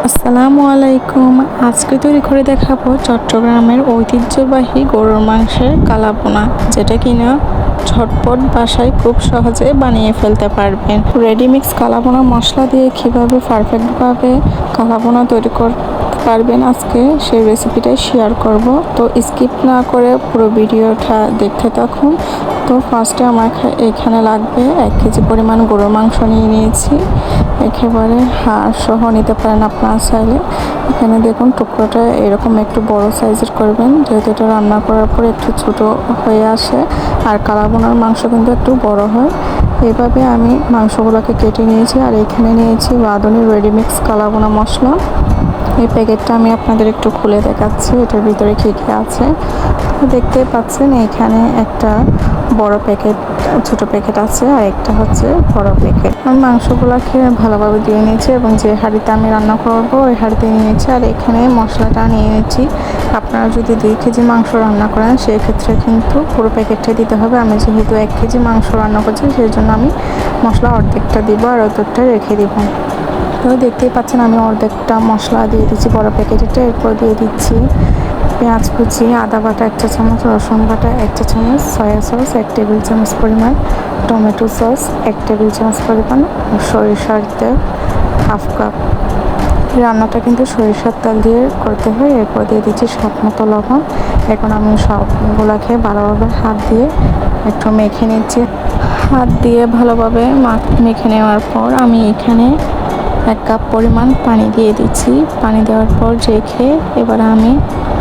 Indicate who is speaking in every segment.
Speaker 1: আসসালামু আলাইকুম। আজকে তৈরি করে দেখাবো চট্টগ্রামের ঐতিহ্যবাহী গরুর মাংসের কালাভুনা, যেটা কিনা ঝটপট বাসায় খুব সহজে বানিয়ে ফেলতে পারবেন। রেডিমিক্স কালাভুনা মশলা দিয়ে কিভাবে পারফেক্টভাবে কালাভুনা তৈরি করতে পারবেন আজকে সেই রেসিপিটাই শেয়ার করব। তো স্কিপ না করে পুরো ভিডিওটা দেখতে থাকুন। তো ফার্স্টে আমার এখানে লাগবে 1 কেজি পরিমাণ গরুর মাংস নিয়ে নিয়েছি। একেবারে হাড় সহ নিতে পারেন আপনারা চাইলে। এখানে দেখুন টুকরোটা এরকম একটু বড় সাইজের করবেন, যেহেতু এটা রান্না করার পর একটু ছোট হয়ে আসে আর কালাভুনার মাংস কিন্তু একটু বড় হয়। এইভাবে আমি মাংসগুলোকে কেটে নিয়েছি। আর এখানে নিয়েছি রাঁধুনি রেডিমিক্স কালাভুনা মশলা। এই প্যাকেটটা আমি আপনাদের একটু খুলে দেখাচ্ছি এটার ভিতরে কী কী আছে। দেখতে পাচ্ছেন এখানে একটা বড় প্যাকেট, ছোট প্যাকেট আছে, আর একটা হচ্ছে বড় প্যাকেট। আমি মাংসগুলোকে ভালোভাবে ধুয়ে নিয়েছি এবং যে হাঁড়িতে আমি রান্না করব ওই হাঁড়িতে নিয়েছি। আর এখানে মশলাটা নিয়ে নিয়েছি। আপনারা যদি 2 কেজি মাংস রান্না করেন সেই ক্ষেত্রে কিন্তু পুরো প্যাকেটটা দিতে হবে। আমি যেহেতু 1 কেজি মাংস রান্না করছি সেই জন্য আমি মশলা অর্ধেকটা দিব আর অর্ধেকটা রেখে দিব। তো দেখতেই পাচ্ছেন আমি অর্ধেকটা মশলা দিয়ে দিচ্ছি বড় প্যাকেটটা। এরপর দিয়ে দিচ্ছি পেঁয়াজ কুচি, আদা বাটা 1 চা চামচ, রসুন বাটা 1 চা চামচ, সয়া সস 1 টেবিল চামচ পরিমাণ, টমেটো সস 1 টেবিল চামচ পরিমাণ, সরিষার তেল 1/2 কাপ। রান্নাটা কিন্তু সরিষার তেল দিয়ে করতে হয়। এরপর দিয়ে দিচ্ছি স্বাদ মতো লবণ। এখন আমি সবগুলোকে ভালোভাবে হাত দিয়ে একটু মেখে নিচ্ছি। হাত দিয়ে ভালোভাবে মেখে নেওয়ার পর আমি এখানে 1 কাপ পরিমাণ পানি দিয়ে দিচ্ছি। পানি দেওয়ার পর রেখে এবার আমি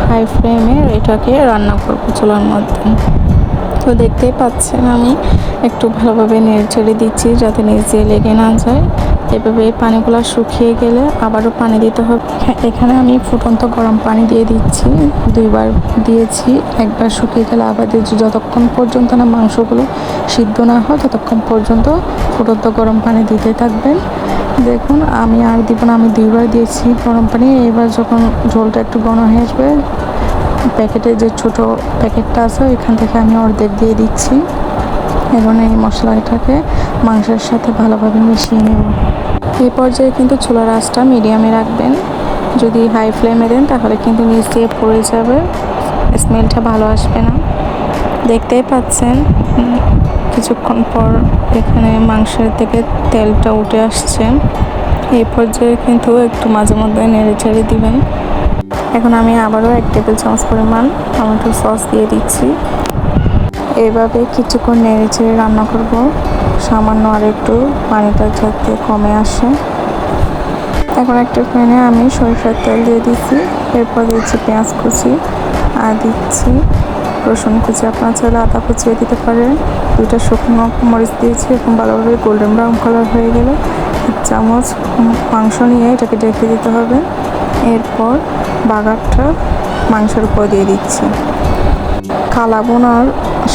Speaker 1: হাই ফ্লেমে এটাকে রান্না করবো চুলার মধ্যে। তো দেখতেই পাচ্ছেন আমি একটু ভালোভাবে নেড়ে চেড়ে দিচ্ছি যাতে নিচে লেগে না যায়। এভাবে পানিগুলো শুকিয়ে গেলে আবারও পানি দিতে হবে। এখানে আমি ফুটন্ত গরম পানি দিয়ে দিচ্ছি, 2বার দিয়েছি। একবার শুকিয়ে গেলে আবার দিচ্ছি। যতক্ষণ পর্যন্ত না মাংসগুলো সিদ্ধ না হয় ততক্ষণ পর্যন্ত ফুটন্ত গরম পানি দিতে থাকবেন। দেখুন আমি আর দিব না, আমি 2বার দিয়েছি গরম পানি। এবার যখন ঝোলটা একটু ঘন হয়ে আসবে, প্যাকেটে যে ছোট প্যাকেটটা আছে ওইখান থেকে আমি অর্ধেক দিয়ে দিচ্ছি। এবং এই মশলাটাকে মাংসের সাথে ভালোভাবে মিশিয়ে নেব। এই পর্যায়ে কিন্তু চুলার আঁচটা মিডিয়ামে রাখবেন। যদি হাই ফ্লেমে দেন তাহলে কিন্তু নিচ দিয়ে পড়ে যাবে, স্মেলটা ভালো আসবে না। দেখতেই পাচ্ছেন কিছুক্ষণ পর এখানে মাংসের থেকে তেলটা উঠে আসছে। এই পর্যায়ে কিন্তু একটু মাঝে মধ্যে নেড়ে চেড়ে দিবেন। এখন আমি আবারও 1 টেবিল চামচ পরিমাণ টমেটো সস দিয়ে দিচ্ছি। এইভাবে কিছুক্ষণ নেড়ে চেড়ে রান্না করব, সামান্য আর একটু পানিটা যাতে কমে আসে। এখন একটা প্যানে আমি সরিষার তেল দিয়ে দিচ্ছি। এরপর দিচ্ছি পেঁয়াজ কুচি আর দিচ্ছি রসুন কুচি। আপনার চাইলে আদা কুচিয়ে দিতে পারেন। 2টা শুকনো মরিচ দিয়েছি। এখন ভালোভাবে গোল্ডেন ব্রাউন কালার হয়ে গেলে 1 চামচ মাংস নিয়ে এটাকে ঢেকে দিতে হবে। এরপর বাগারটা মাংসের উপর দিয়ে দিচ্ছি। কালাভুনার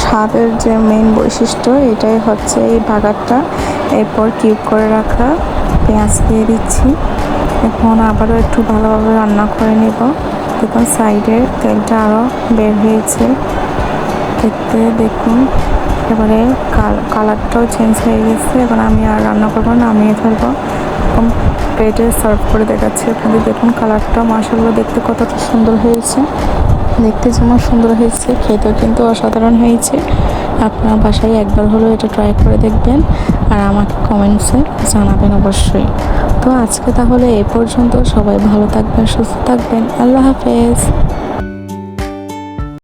Speaker 1: স্বাদের যে মেইন বৈশিষ্ট্য এটাই হচ্ছে এই বাগারটা। এরপর কিউব করে রাখা পেঁয়াজ দিয়ে দিচ্ছি। এখন আবারও একটু ভালোভাবে রান্না করে নেব। দেখুন সাইডে তেলটা আরও বের হয়েছে দেখতে। দেখুন এবারে কালারটাও চেঞ্জ হয়ে গেছে। এখন আমি আর রান্না করবো না, নামিয়ে ফেলবো। এখন প্লেটে সার্ভ করে দেখাচ্ছি আপনাদের। দেখুন কালারটা মাশাআল্লাহ দেখতে কতটা সুন্দর হয়েছে। দেখতে যেমন সুন্দর হয়েছে খেতেও কিন্তু অসাধারণ হয়েছে। আপনার বাসায় একবার হলেও এটা ট্রাই করে দেখবেন আর আমাকে কমেন্টসে জানাবেন অবশ্যই। তো আজকে তাহলে এ পর্যন্ত। সবাই ভালো থাকবেন, সুস্থ থাকবেন। আল্লাহ হাফেজ।